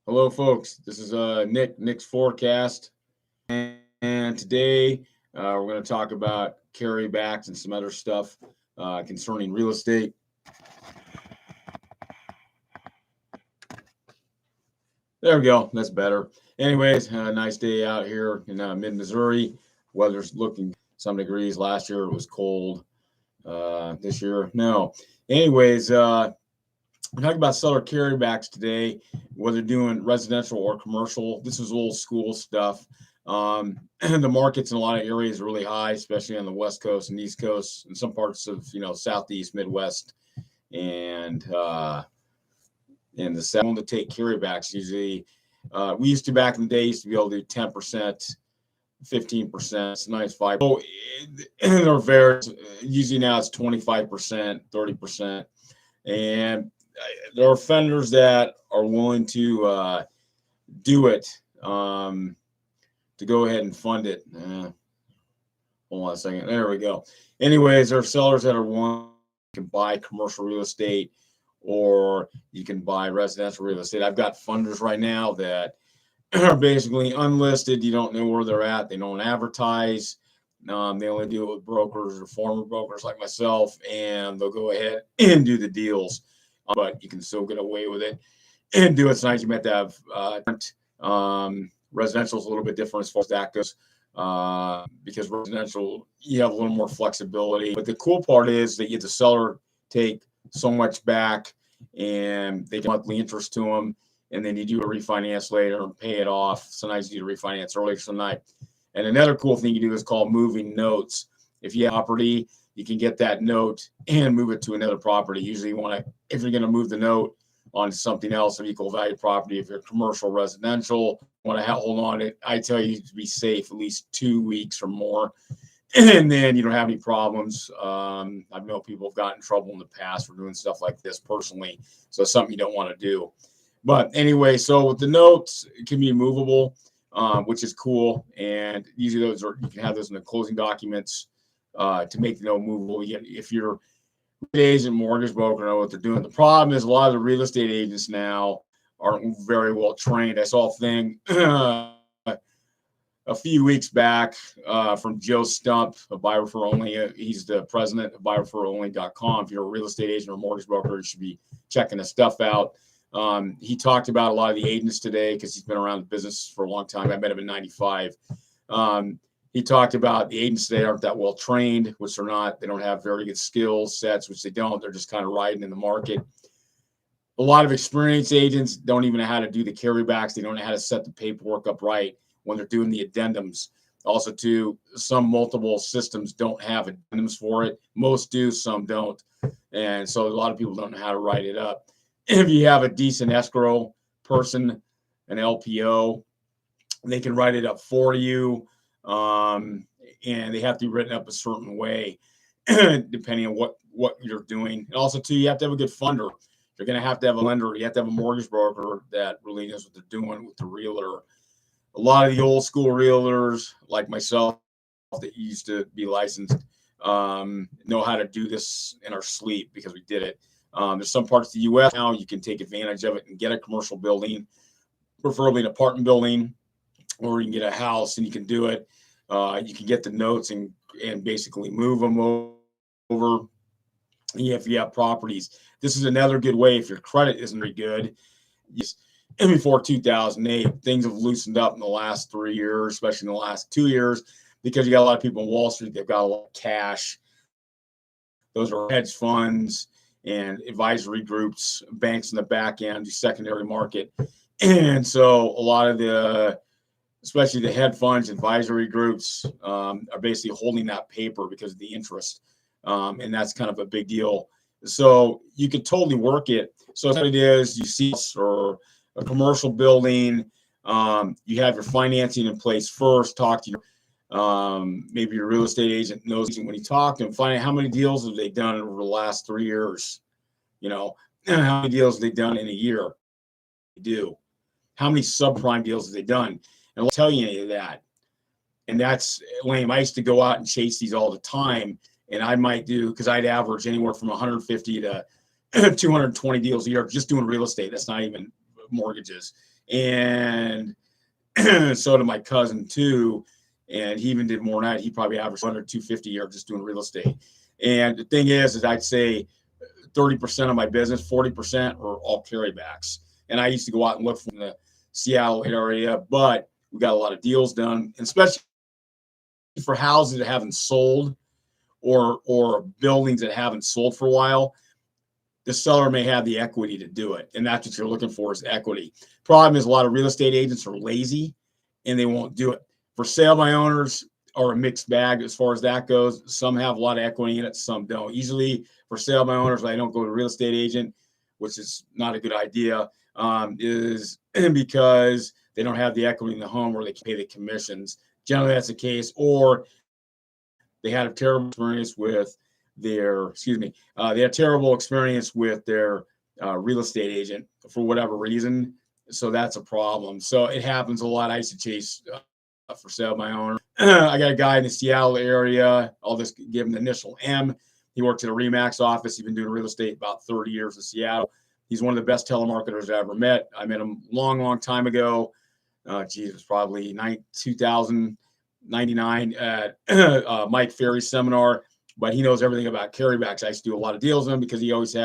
Hello, folks. This is Nick's Forecast, and today we're going to talk about carrybacks and some other stuff concerning real estate. There we go. That's better. Anyways, nice day out here in mid-Missouri. Weather's looking some degrees. Last year it was cold. This year, no. Anyways, we're talking about seller carrybacks today, whether doing residential or commercial. This is old school stuff. The markets in a lot of areas are really high, especially on the West Coast and East Coast, and some parts of Southeast, Midwest, and in the South. To take carrybacks usually, we used to back in the day used to be able to do 10%. 15%, it's nice 5. So there varies. Usually now it's 25%, 30%, and there are offenders that are willing to do it, to go ahead and fund it. Hold on a second. There we go. Anyways, there are sellers that are willing to buy commercial real estate, or you can buy residential real estate. I've got funders right now that are basically unlisted. You don't know where they're at. They don't advertise. They only deal with brokers or former brokers like myself, and they'll go ahead and do the deals. But you can still get away with it and do it. It's nice. You might have residential is a little bit different as far as that goes, because residential you have a little more flexibility. But the cool part is that you get the seller take so much back, and they get monthly interest to them. And then you do a refinance later and pay it off. Sometimes you do refinance earlier tonight. And another cool thing you do is called moving notes. If you have property, you can get that note and move it to another property. Usually you want to, if you're going to move the note on something else of equal value property, if you're commercial, residential, want to hold on to it, I tell you to be safe at least 2 weeks or more. And then you don't have any problems. I know people have gotten in trouble in the past for doing stuff like this personally. So it's something you don't want to do. But anyway, so with the notes, it can be movable, which is cool. And usually those are, you can have those in the closing documents to make the note movable. If you're an agent, mortgage broker, know what they're doing. The problem is a lot of the real estate agents now aren't very well trained. I saw a thing a few weeks back from Joe Stump of Buy Refer Only. He's the president of buyreferonly.com. If you're a real estate agent or mortgage broker, you should be checking his stuff out. He talked about a lot of the agents today because he's been around the business for a long time. I met him in 95. He talked about the agents today aren't that well trained, which they're not. They don't have very good skill sets, which they don't. They're just kind of riding in the market. A lot of experienced agents don't even know how to do the carrybacks. They don't know how to set the paperwork up right when they're doing the addendums. Also, too, some multiple systems don't have addendums for it. Most do, some don't. And so a lot of people don't know how to write it up. If you have a decent escrow person, an LPO, they can write it up for you, and they have to be written up a certain way, depending on what you're doing. And also, too, you have to have a good funder. You're going to have a lender. You have to have a mortgage broker that really knows what they're doing with the realtor. A lot of the old school realtors, like myself, that used to be licensed, know how to do this in our sleep because we did it. There's some parts of the U.S. now you can take advantage of it and get a commercial building, preferably an apartment building, or you can get a house and you can do it. You can get the notes and basically move them over. If you have properties, this is another good way. If your credit isn't very good, before 2008, things have loosened up in the last 3 years, especially in the last 2 years, because you got a lot of people in Wall Street. They've got a lot of cash. Those are hedge funds and advisory groups, banks in the back end, the secondary market. And so a lot of especially the hedge funds, advisory groups are basically holding that paper because of the interest. And that's kind of a big deal. So you could totally work it. So what it is, you see or a commercial building, you have your financing in place first, talk to your maybe your real estate agent knows when you talk to them, find out how many deals have they done over the last 3 years. How many deals have they done in a year? They do. How many subprime deals have they done? And I'll tell you any of that. And that's lame. I used to go out and chase these all the time, and I might do, because I'd average anywhere from 150 to 220 deals a year just doing real estate. That's not even mortgages. And so did my cousin too. And he even did more than that. He probably averaged 100, 250 a year just doing real estate. And the thing is I'd say 30% of my business, 40% are all carrybacks. And I used to go out and look from the Seattle area, but we got a lot of deals done, and especially for houses that haven't sold or buildings that haven't sold for a while. The seller may have the equity to do it, and that's what you're looking for, is equity. Problem is a lot of real estate agents are lazy and they won't do it. For sale by owners are a mixed bag as far as that goes. Some have a lot of equity in it, some don't. Usually for sale by owners, I don't go to a real estate agent, which is not a good idea, is because they don't have the equity in the home where they can pay the commissions. Generally that's the case, or they had a terrible experience with their, they had a terrible experience with their real estate agent for whatever reason. So that's a problem. So it happens a lot. I used to chase for sale by owner. I got a guy in the Seattle area. I'll just give him the initial M. He works at a Remax office. He's been doing real estate about 30 years in Seattle. He's one of the best telemarketers I ever met. I met him long time ago. It was probably 2099 at Mike Ferry's seminar. But he knows everything about carrybacks. I used to do a lot of deals with him because he'd always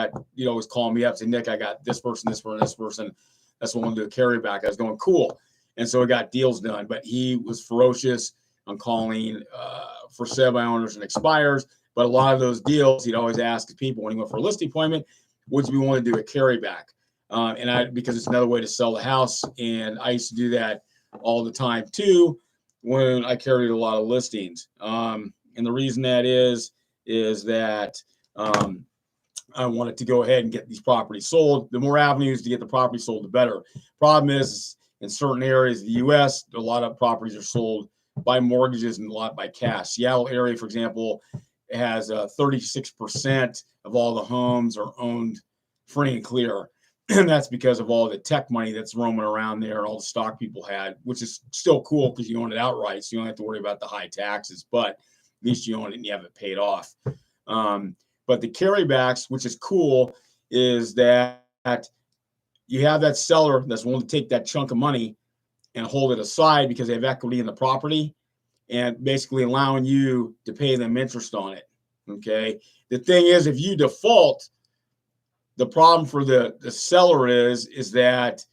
call me up, say, Nick, I got this person, this person, this person. That's what I want to do a carryback. I was going, cool. And so we got deals done. But he was ferocious on calling for sale by owners and expires. But a lot of those deals, he'd always ask people when he went for a listing appointment, would you want to do a carryback? Because it's another way to sell the house. And I used to do that all the time too when I carried a lot of listings. And the reason that is that I wanted to go ahead and get these properties sold. The more avenues to get the property sold, the better. Problem is, in certain areas of the U.S., a lot of properties are sold by mortgages and a lot by cash. Seattle area, for example, has 36% of all the homes are owned free and clear. And that's because of all the tech money that's roaming around there, all the stock people had, which is still cool because you own it outright, so you don't have to worry about the high taxes, but at least you own it and you have it paid off. But the carrybacks, which is cool, is that you have that seller that's willing to take that chunk of money and hold it aside because they have equity in the property and basically allowing you to pay them interest on it. Okay. The thing is, if you default, the problem for the seller is that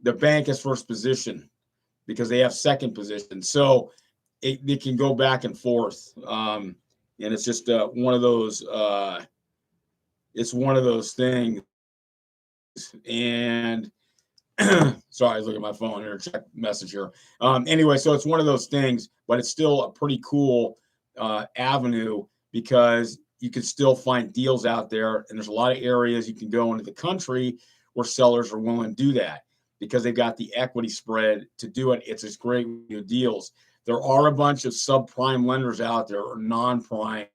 the bank has first position because they have second position. So it can go back and forth. And it's just one of those, it's one of those things. And sorry, I was looking at my phone here, check message here. Anyway, so it's one of those things, but it's still a pretty cool avenue because you can still find deals out there. And there's a lot of areas you can go into the country where sellers are willing to do that because they've got the equity spread to do it. It's just great deals. There are a bunch of subprime lenders out there, or non-prime,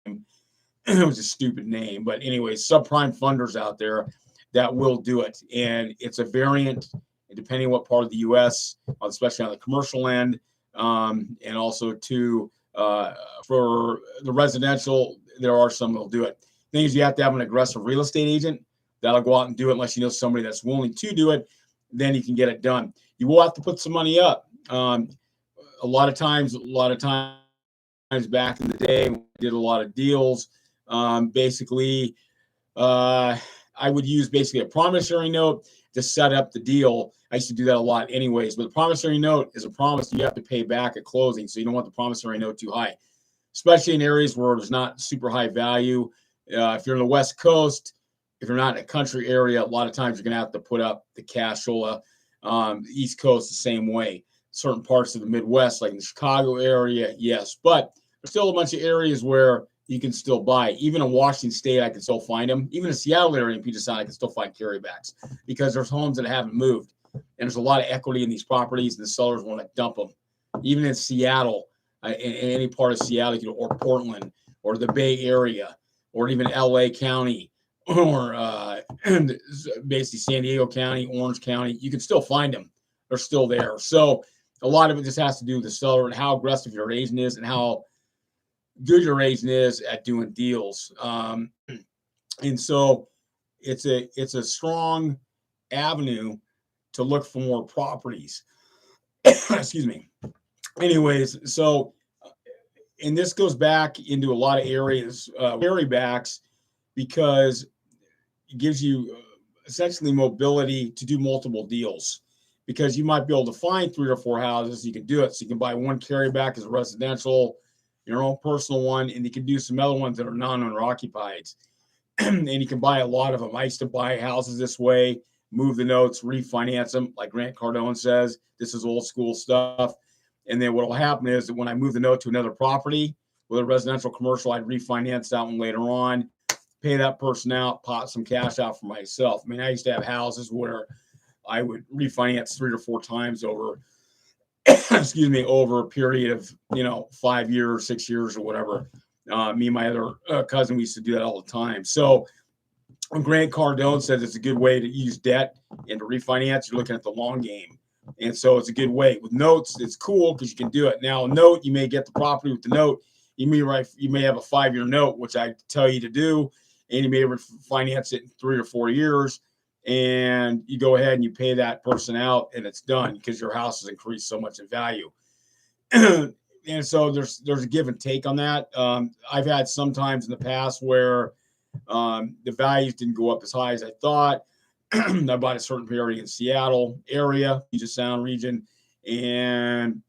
it was a stupid name, but anyway, subprime funders out there that will do it. And it's a variant, depending on what part of the U.S., especially on the commercial end, and also too, for the residential, there are some that'll do it. Thing is, you have to have an aggressive real estate agent that'll go out and do it unless you know somebody that's willing to do it. Then you can get it done. You will have to put some money up. A lot of times back in the day, we did a lot of deals. Basically, I would use basically a promissory note to set up the deal. I used to do that a lot anyways, but the promissory note is a promise you have to pay back at closing. So you don't want the promissory note too high, especially in areas where there's not super high value. If you're in the West Coast, if you're not in a country area, a lot of times you're going to have to put up the cashola. The East Coast, the same way. Certain parts of the Midwest, like in the Chicago area, yes. But there's still a bunch of areas where you can still buy. Even in Washington State, I can still find them. Even in the Seattle area in Puget Sound, I can still find carrybacks because there's homes that haven't moved. And there's a lot of equity in these properties, and the sellers want to dump them. Even in Seattle, in any part of Seattle, or Portland, or the Bay Area, or even LA County, or basically San Diego County, Orange County, you can still find them. They're still there. So a lot of it just has to do with the seller and how aggressive your agent is and how good your agent is at doing deals. And so it's a strong avenue to look for more properties. Excuse me. Anyways, so, and this goes back into a lot of areas, carrybacks, because it gives you essentially mobility to do multiple deals, because you might be able to find 3 or 4 houses. You can do it. So you can buy one carryback as a residential, your own personal one, and you can do some other ones that are non-owner occupied. And you can buy a lot of them. I used to buy houses this way, move the notes, refinance them, like Grant Cardone says. This is old school stuff. And then what will happen is that when I move the note to another property, whether residential, commercial, I'd refinance that one later on, pay that person out, pot some cash out for myself. I mean, I used to have houses where I would refinance 3 or 4 times over, excuse me, over a period of, 5 years, 6 years, or whatever. Me and my other cousin, we used to do that all the time. So when Grant Cardone says it's a good way to use debt and to refinance, you're looking at the long game. And so it's a good way. With notes, it's cool because you can do it. Now, a note, you may get the property with the note. You may have a 5-year note, which I tell you to do, and you may refinance it in 3 or 4 years. And you go ahead and you pay that person out, and it's done because your house has increased so much in value. And so there's a give and take on that. I've had some times in the past where the values didn't go up as high as I thought. I bought a certain area in Seattle area, Puget Sound region, and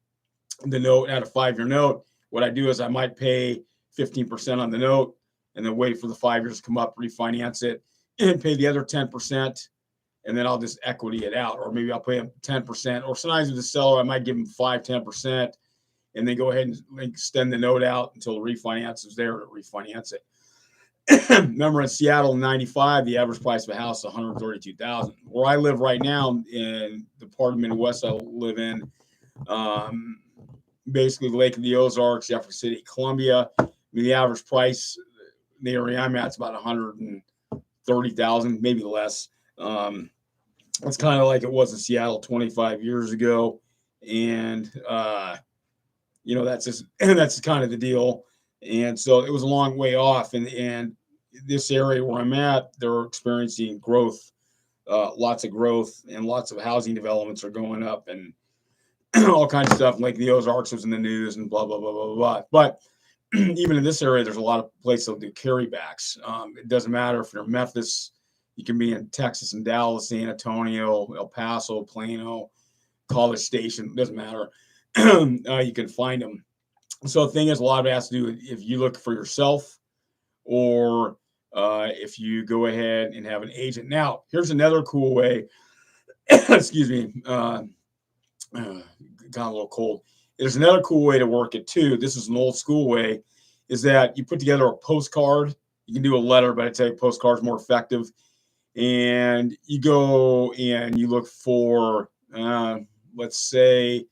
the note had a 5-year note. What I do is I might pay 15% on the note and then wait for the 5 years to come up, refinance it, and pay the other 10%, and then I'll just equity it out. Or maybe I'll pay them 10%. Or sometimes with the seller, I might give them 5-10%, and then go ahead and extend the note out until the refinance is there to refinance it. Remember in Seattle in 95, the average price of a house is $132,000. Where I live right now in the part of Midwest I live in, basically Lake of the Ozarks, Jefferson City, Columbia. I mean, the average price in the area I'm at is about $130,000, maybe less. It's kind of like it was in Seattle 25 years ago, and that's kind of the deal. And so it was a long way off. And this area where I'm at, they're experiencing growth, lots of growth, and lots of housing developments are going up, and all kinds of stuff. Like the Ozarks was in the news and blah, blah, blah, blah, blah. But even in this area, there's a lot of places that do carrybacks. It doesn't matter if you're in Memphis, you can be in Texas and Dallas, San Antonio, El Paso, Plano, College Station, it doesn't matter. You can find them. So the thing is, a lot of it has to do with if you look for yourself or if you go ahead and have an agent. Now, here's another cool way. Excuse me. Got a little cold. There's another cool way to work it too. This is an old school way, is that you put together a postcard. You can do a letter, but I'd say postcard is more effective. And you go and you look for, let's say,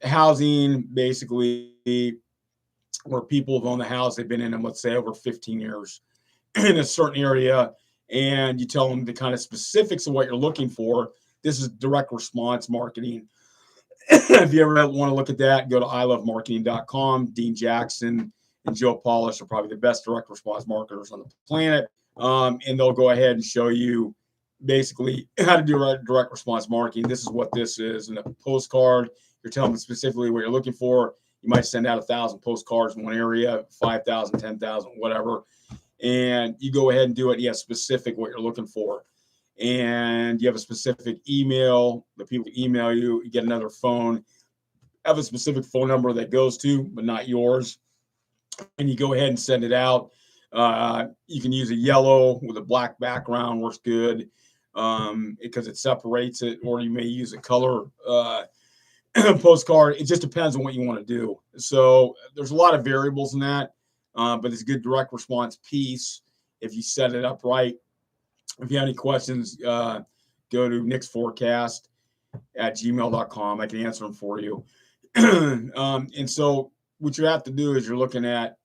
housing, basically, where people have owned the house. They've been in them, let's say, over 15 years in a certain area. And you tell them the kind of specifics of what you're looking for. This is direct response marketing. If you ever want to look at that, go to ilovemarketing.com. Dean Jackson and Joe Polish are probably the best direct response marketers on the planet. And they'll go ahead and show you basically how to do direct response marketing. This is what this is. In a postcard, you're telling them specifically what you're looking for. You might send out 1,000 postcards in one area, 5,000, 10,000, whatever. And you go ahead and do it. You have specific what you're looking for. And you have a specific email. The people email you. You get another phone. Have a specific phone number that goes to, but not yours. And you go ahead and send it out. You can use a yellow with a black background, works good because it separates it, or you may use a color postcard. It just depends on what you want to do. So there's a lot of variables in that, but it's a good direct response piece if you set it up right. If you have any questions, go to nicksforecast@gmail.com. I can answer them for you. And so what you have to do is you're looking at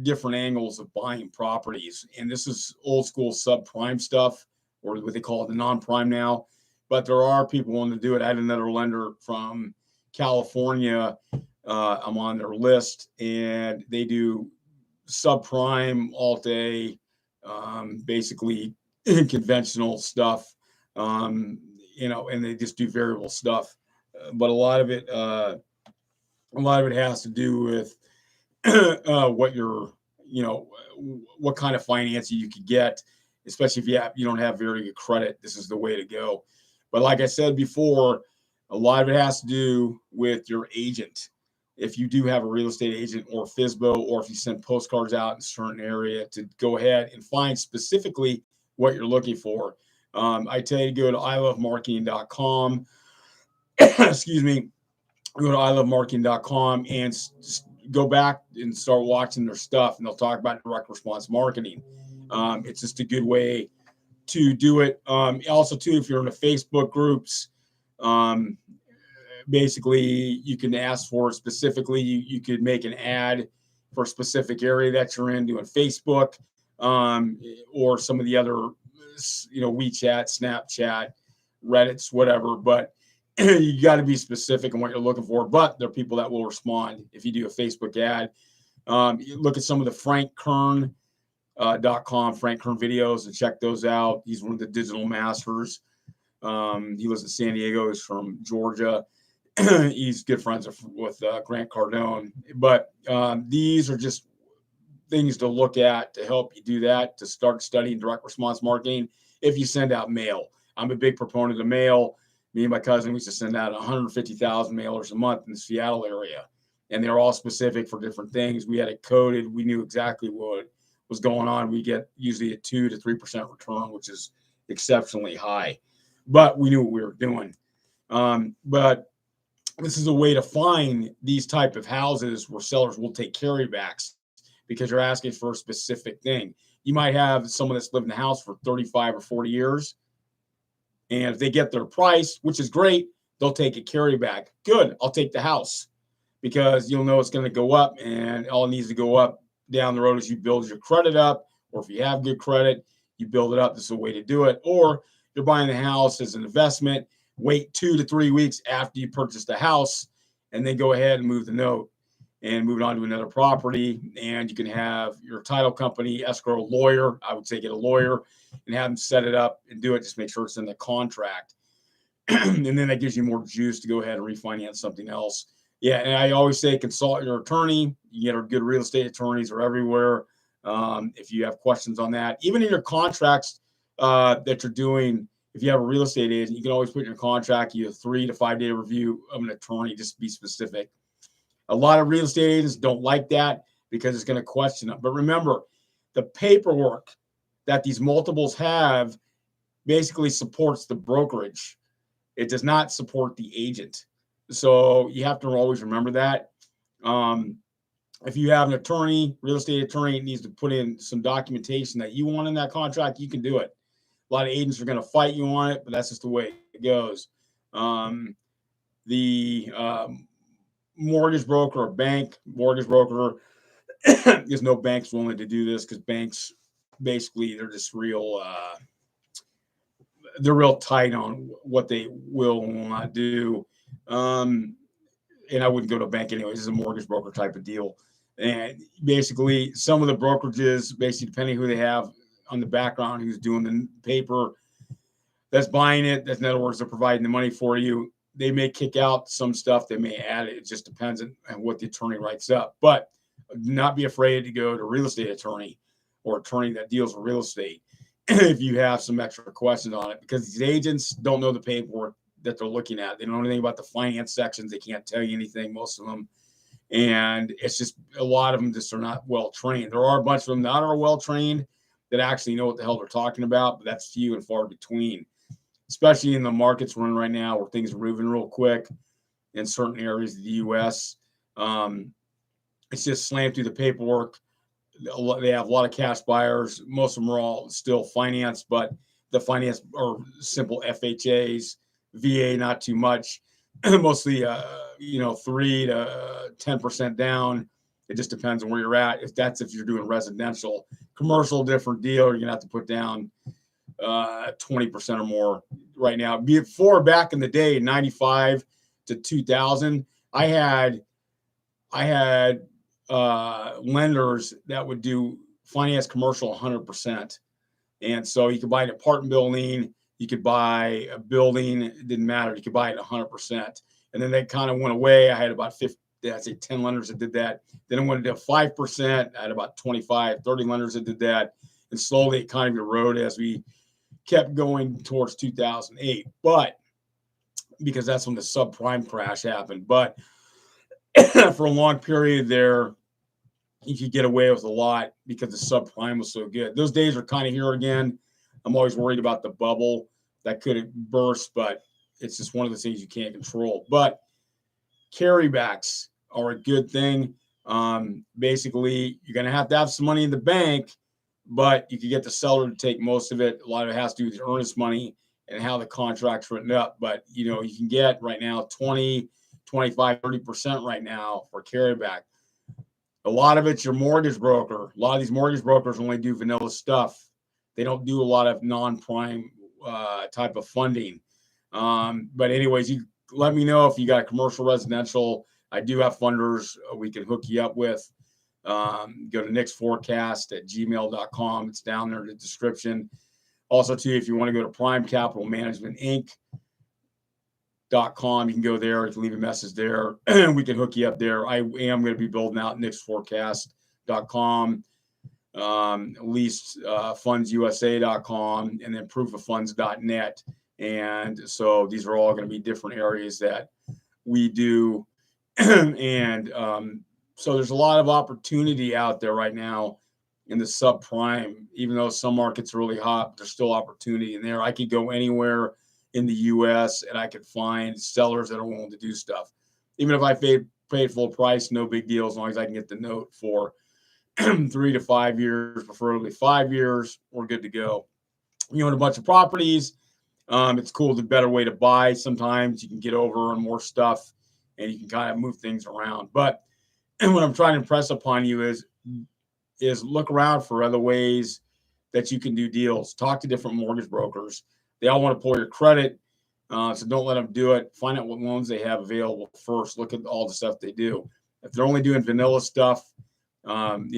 different angles of buying properties. And this is old school subprime stuff, or what they call it the non-prime now. But there are people wanting to do it. I had another lender from California. I'm on their list, and they do subprime, alt-A, basically conventional stuff. and they just do variable stuff. But a lot of it has to do with what you're, what kind of financing you could get, especially if you don't have very good credit. This is the way to go. But like I said before, a lot of it has to do with your agent. If you do have a real estate agent or FSBO, or if you send postcards out in a certain area, to go ahead and find specifically what you're looking for. I tell you to go to ilovemarketing.com. Excuse me. Go to ilovemarketing.com and go back and start watching their stuff, and they'll talk about direct response marketing. It's just a good way to do it. Also, too, if you're in the Facebook groups, basically you can ask for specifically, you could make an ad for a specific area that you're in, doing Facebook, or some of the other, WeChat, Snapchat, Reddits, whatever. But you got to be specific in what you're looking for. But there are people that will respond if you do a Facebook ad. You look at some of the FrankKern.com, Frank Kern videos, and check those out. He's one of the digital masters. He lives in San Diego. He's from Georgia. He's good friends with Grant Cardone. But these are just things to look at to help you do that, to start studying direct response marketing if you send out mail. I'm a big proponent of mail. Me and my cousin, we used to send out 150,000 mailers a month in the Seattle area, and they're all specific for different things. We had it coded. We knew exactly what was going on. We get usually a 2 to 3% return, which is exceptionally high, but we knew what we were doing. But this is a way to find these type of houses where sellers will take carrybacks because you're asking for a specific thing. You might have someone that's lived in the house for 35 or 40 years. And if they get their price, which is great, they'll take a carryback. Good, I'll take the house, because you'll know it's going to go up, and all it needs to go up down the road as you build your credit up, or if you have good credit, you build it up. This is a way to do it. Or you're buying the house as an investment, wait 2 to 3 weeks after you purchase the house, and then go ahead and move the note and move it on to another property. And you can have your title company, escrow, lawyer. I would say get a lawyer and have them set it up and do it. Just make sure it's in the contract. And then that gives you more juice to go ahead and refinance something else. Yeah, and I always say consult your attorney. You get good real estate attorneys are everywhere. If you have questions on that, even in your contracts that you're doing, if you have a real estate agent, you can always put in your contract, you have 3 to 5 day review of an attorney. Just be specific. A lot of real estate agents don't like that because it's going to question them. But remember, the paperwork that these multiples have basically supports the brokerage. It does not support the agent. So you have to always remember that. If you have an attorney, real estate attorney, needs to put in some documentation that you want in that contract, you can do it. A lot of agents are going to fight you on it, but that's just the way it goes. The mortgage broker or mortgage broker, there's no banks willing to do this, because banks basically, they're just they're real tight on what they will and will not do. And I wouldn't go to a bank anyways. It's a mortgage broker type of deal. And basically, some of the brokerages, basically depending who they have on the background, who's doing the paper, that's buying it, that's, in other words, they're providing the money for you. They may kick out some stuff. They may add it. It just depends on what the attorney writes up. But do not be afraid to go to a real estate attorney or attorney that deals with real estate if you have some extra questions on it, because these agents don't know the paperwork that they're looking at. They don't know anything about the finance sections. They can't tell you anything, most of them. And it's just, a lot of them just are not well trained. There are a bunch of them that are well trained that actually know what the hell they're talking about, but that's few and far between, especially in the markets we're in right now, where things are moving real quick in certain areas of the U.S. It's just slammed through the paperwork. They have a lot of cash buyers. Most of them are all still financed, but the finance are simple FHAs, VA, not too much. Mostly, 3 to 10% down. It just depends on where you're at. If you're doing residential. Commercial, different deal. You're gonna have to put down 20% or more right now. Before, back in the day, 95 to 2000, I had lenders that would do finance commercial 100%. And so you could buy an apartment building, you could buy a building. It didn't matter. You could buy it 100%. And then they kind of went away. I had about 10 lenders that did that. Then it went to 5%. I had about 25, 30 lenders that did that. And slowly it kind of eroded as we kept going towards 2008. But because that's when the subprime crash happened. But for a long period there, you could get away with a lot because the subprime was so good. Those days are kind of here again. I'm always worried about the bubble that could burst, but it's just one of the things you can't control. But carrybacks are a good thing. Basically, you're going to have some money in the bank, but you can get the seller to take most of it. A lot of it has to do with earnest money and how the contract's written up. But, you can get right now 20, 25, 30% right now for carryback. A lot of it's your mortgage broker. A lot of these mortgage brokers only do vanilla stuff. They don't do a lot of non-prime type of funding. But anyways, you let me know if you got a commercial residential. I do have funders we can hook you up with. Go to nicksforecast@gmail.com. It's down there in the description. Also, too, if you want to go to Prime Capital Management Inc.com, you can go there. You can leave a message there. We can hook you up there. I am going to be building out nicksforecast.com, leastfundsusa.com, and then proofoffunds.net. And so these are all going to be different areas that we do. And so there's a lot of opportunity out there right now in the subprime. Even though some markets are really hot, there's still opportunity in there. I could go anywhere in the U.S. and I could find sellers that are willing to do stuff. Even if I paid full price, no big deal, as long as I can get the note for 3 to 5 years, preferably 5 years, we're good to go. You own a bunch of properties. It's cool. The better way to buy. Sometimes you can get over on more stuff and you can kind of move things around. But what I'm trying to impress upon you is look around for other ways that you can do deals. Talk to different mortgage brokers. They all want to pull your credit, so don't let them do it. Find out what loans they have available first. Look at all the stuff they do. If they're only doing vanilla stuff, VA,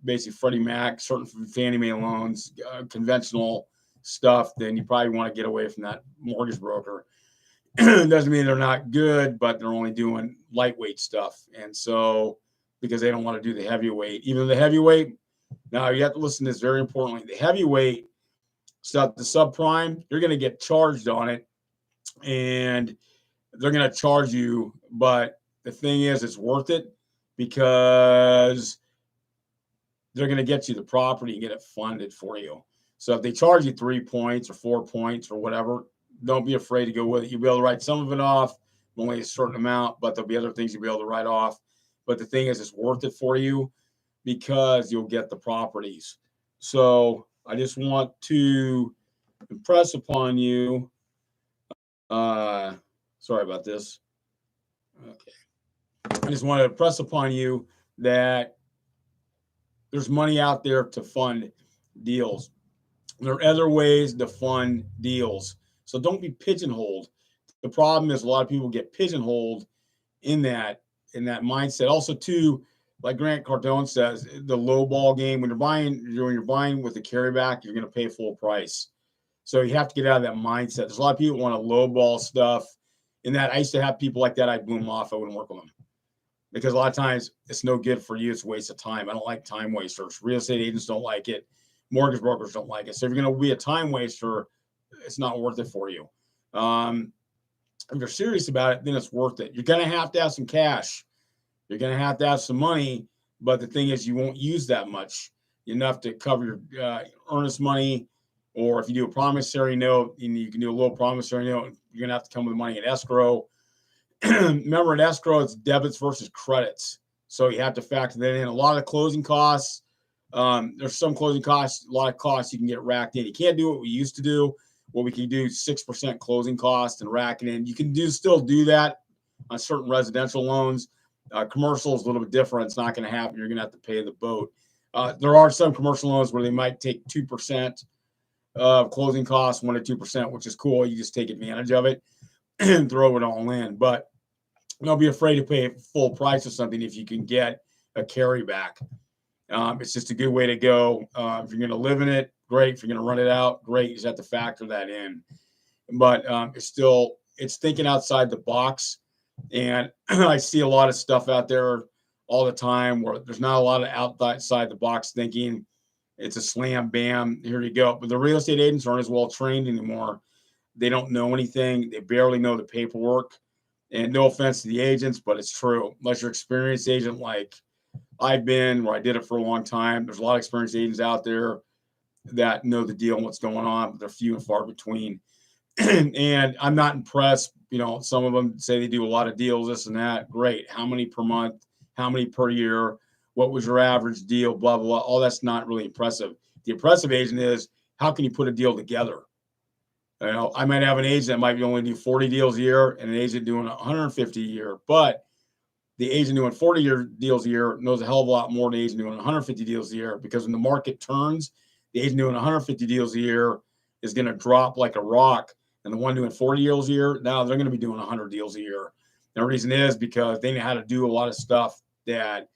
basically Freddie Mac, certain Fannie Mae loans, conventional stuff, then you probably want to get away from that mortgage broker. It doesn't mean they're not good, but they're only doing lightweight stuff. And so, because they don't want to do the heavyweight, even the heavyweight. Now you have to listen to this very importantly. The heavyweight stuff, the subprime, you're going to get charged on it, and they're going to charge you. But the thing is, it's worth it because they're going to get you the property and get it funded for you. So if they charge you 3 points or 4 points or whatever, don't be afraid to go with it. You'll be able to write some of it off, only a certain amount, but there'll be other things you'll be able to write off. But the thing is, it's worth it for you because you'll get the properties. So I just want to impress upon you. Sorry about this. Okay. I just want to impress upon you that there's money out there to fund deals. There are other ways to fund deals. So don't be pigeonholed. The problem is a lot of people get pigeonholed in that mindset. Also, too, like Grant Cardone says, the low ball game. When you're buying with a carryback, you're going to pay full price. So you have to get out of that mindset. There's a lot of people who want to low ball stuff. In that, I used to have people like that. I'd boom them off. I wouldn't work with them because a lot of times it's no good for you. It's a waste of time. I don't like time wasters. Real estate agents don't like it. Mortgage brokers don't like it. So if you're going to be a time waster, it's not worth it for you. If you're serious about it, then it's worth it. You're going to have some cash. You're going to have some money, but the thing is you won't use that much enough to cover your earnest money. Or if you do a promissory note, you can do a little promissory note. You're going to have to come with money in escrow. Remember, in escrow, it's debits versus credits. So you have to factor that in. A lot of closing costs. There's some closing costs, a lot of costs you can get racked in. You can't do what we used to do. What we can do 6% closing cost and rack it in. You can still do that on certain residential loans. Commercial is a little bit different. It's not going to happen. You're going to have to pay the boat. There are some commercial loans where they might take 2% of closing costs, 1 to 2%, which is cool. You just take advantage of it and throw it all in. But don't be afraid to pay full price or something if you can get a carryback. It's just a good way to go. If you're going to live in it, great. If you're going to run it out, great. You just have to factor that in. But it's thinking outside the box. And I see a lot of stuff out there all the time where there's not a lot of outside the box thinking. It's a slam, bam, here you go. But the real estate agents aren't as well trained anymore. They don't know anything. They barely know the paperwork. And no offense to the agents, but it's true. Unless you're an experienced agent like I've been, where I did it for a long time, there's a lot of experienced agents out there that know the deal and what's going on, but they're few and far between. And I'm not impressed. Some of them say they do a lot of deals, this and that. Great. How many per month? How many per year? What was your average deal? Blah, blah, blah. All that's not really impressive. The impressive agent is, how can you put a deal together? I might have an agent that might only do 40 deals a year and an agent doing 150 a year, but the agent doing 40 deals a year knows a hell of a lot more than the agent doing 150 deals a year, because when the market turns, the agent doing 150 deals a year is going to drop like a rock. And the one doing 40 deals a year, now they're going to be doing 100 deals a year. And the reason is because they know how to do a lot of stuff that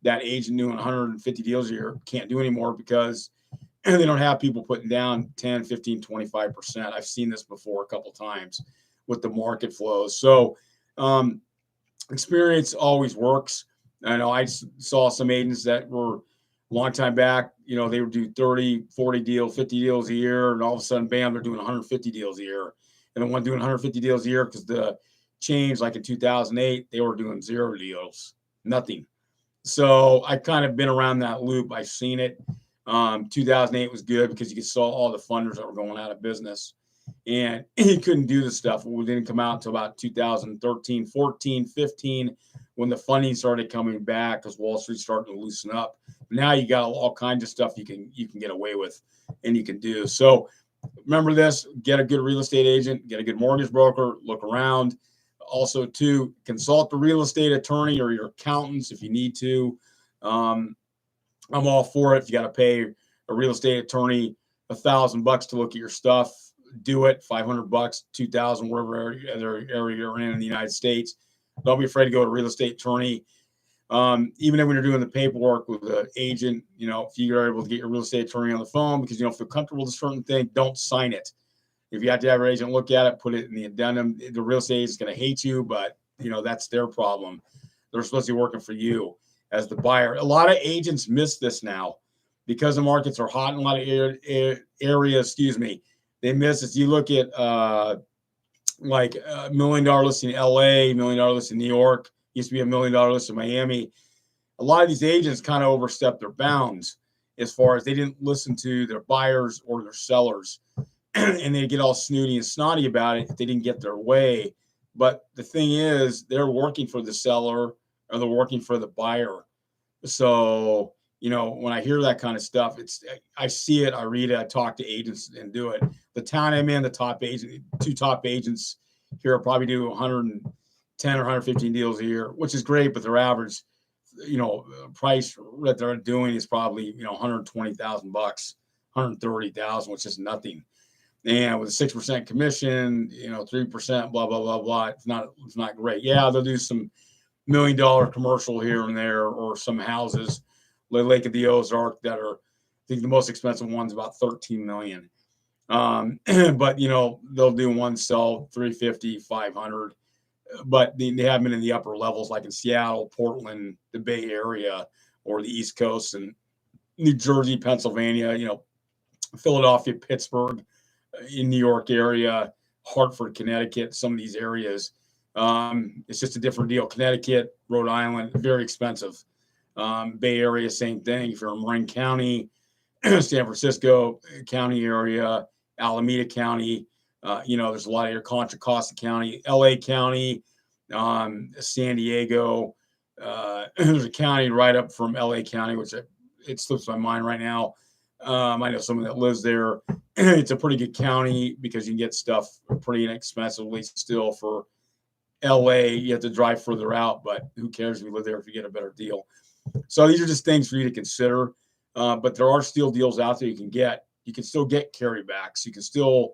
agent doing 150 deals a year can't do anymore, because they don't have people putting down 10, 15, 25%. I've seen this before a couple times with the market flows. So experience always works. I know I saw some agents that were a long time back, they would do 30, 40 deals, 50 deals a year. And all of a sudden, bam, they're doing 150 deals a year. And the one doing 150 deals a year, because the change, like in 2008, they were doing 0 deals, nothing. So I've kind of been around that loop. I've seen it. 2008 was good because you saw all the funders that were going out of business, and he couldn't do the stuff. It didn't come out until about 2013, 14, 15, when the funding started coming back, because Wall Street started to loosen up. Now you got all kinds of stuff you can get away with and you can do. So remember this: get a good real estate agent, get a good mortgage broker, look around. Also, too, consult the real estate attorney or your accountants if you need to. I'm all for it. If you got to pay a real estate attorney $1,000 to look at your stuff, do it. $500, $2,000, wherever area you're in the United States. Don't be afraid to go to a real estate attorney. Even when you're doing the paperwork with the agent, if you're able to get your real estate attorney on the phone because you don't feel comfortable with a certain thing, don't sign it. If you have to have your agent look at it, put it in the addendum. The real estate agent is going to hate you, but that's their problem. They're supposed to be working for you as the buyer. A lot of agents miss this now because the markets are hot in a lot of areas. They miss it. You look at like $1 million listing in LA, $1 million listing in New York, used to be $1 million listing in Miami. A lot of these agents kind of overstepped their bounds as far as they didn't listen to their buyers or their sellers. And they get all snooty and snotty about it if they didn't get their way. But the thing is, they're working for the seller or they're working for the buyer. So, when I hear that kind of stuff, I see it, I read it, I talk to agents and do it. The town I'm in, two top agents here probably do 110 or 115 deals a year, which is great, but their average, price that they're doing is probably, $120,000, $130,000, which is nothing. And with a 6% commission, 3%, blah, blah, blah, blah. It's not great. Yeah, they'll do some $1 million commercial here and there, or some houses, Lake of the Ozark, that are, I think the most expensive one's about 13 million. But they'll do one sell 350, 500. But they have been in the upper levels, like in Seattle, Portland, the Bay Area, or the East Coast, and New Jersey, Pennsylvania, Philadelphia, Pittsburgh, in New York area, Hartford, Connecticut, some of these areas. It's just a different deal. Connecticut, Rhode Island, very expensive. Bay Area, same thing. If you're in Marin County, San Francisco County area, Alameda County, there's a lot of Contra Costa County, LA County, San Diego. There's a county right up from LA County, which it slips my mind right now. I know someone that lives there. It's a pretty good county because you can get stuff pretty inexpensively still. For LA, you have to drive further out, but who cares if you live there if you get a better deal. So these are just things for you to consider. But there are still deals out there you can get. You can still get carrybacks. You can still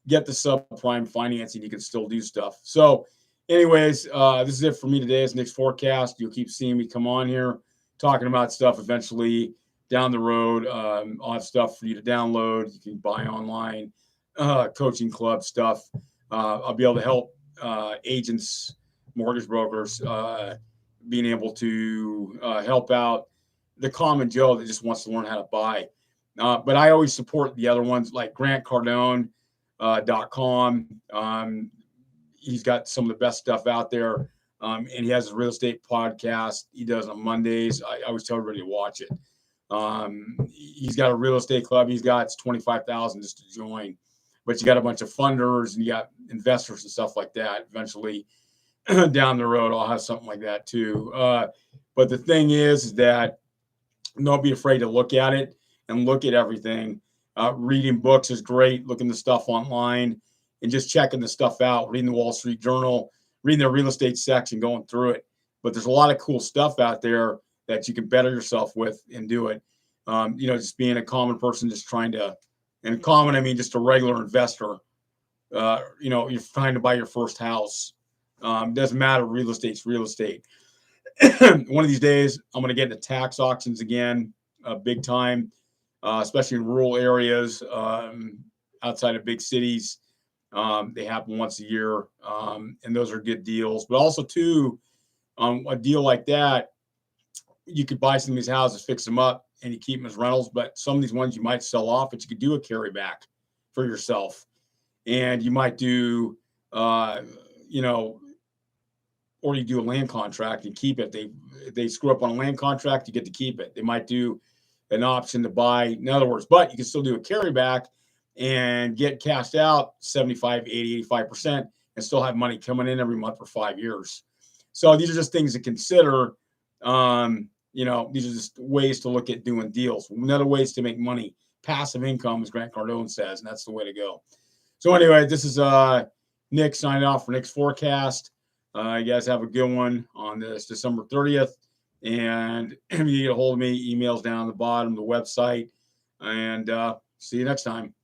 get the subprime financing. You can still do stuff. So anyways, this is it for me today. It's Nick's Forecast. You'll keep seeing me come on here talking about stuff eventually down the road. I'll have stuff for you to download. You can buy online, coaching club stuff. I'll be able to help agents, mortgage brokers, being able to help out the common Joe that just wants to learn how to buy. But I always support the other ones like GrantCardone.com. He's got some of the best stuff out there. And he has a real estate podcast he does on Mondays. I always tell everybody to watch it. He's got a real estate club. It's 25,000 just to join, but you got a bunch of funders and you got investors and stuff like that. Eventually down the road, I'll have something like that too. But the thing is that don't be afraid to look at it and look at everything. Reading books is great. Looking the stuff online and just checking the stuff out, reading the Wall Street Journal, reading the real estate section, going through it. But there's a lot of cool stuff out there that you can better yourself with and do it. Just being a common person, just trying to, and common, I mean, just a regular investor, you're trying to buy your first house. Doesn't matter. Real estate's real estate. One of these days, I'm going to get into tax auctions again, big time, especially in rural areas, outside of big cities. They happen once a year, and those are good deals. But also, too, a deal like that, you could buy some of these houses, fix them up, and you keep them as rentals. But some of these ones you might sell off, but you could do a carryback for yourself. And you might do, or you do a land contract and keep it. They screw up on a land contract, you get to keep it. They might do an option to buy, in other words, but you can still do a carryback and get cashed out 75, 80, 85% and still have money coming in every month for 5 years. So these are just things to consider. These are just ways to look at doing deals. Another ways to make money, passive income, as Grant Cardone says, and that's the way to go. So anyway, this is Nick signing off for Nick's Forecast. You guys have a good one on this December 30th. And if you get a hold of me, emails down at the bottom, the website. And see you next time.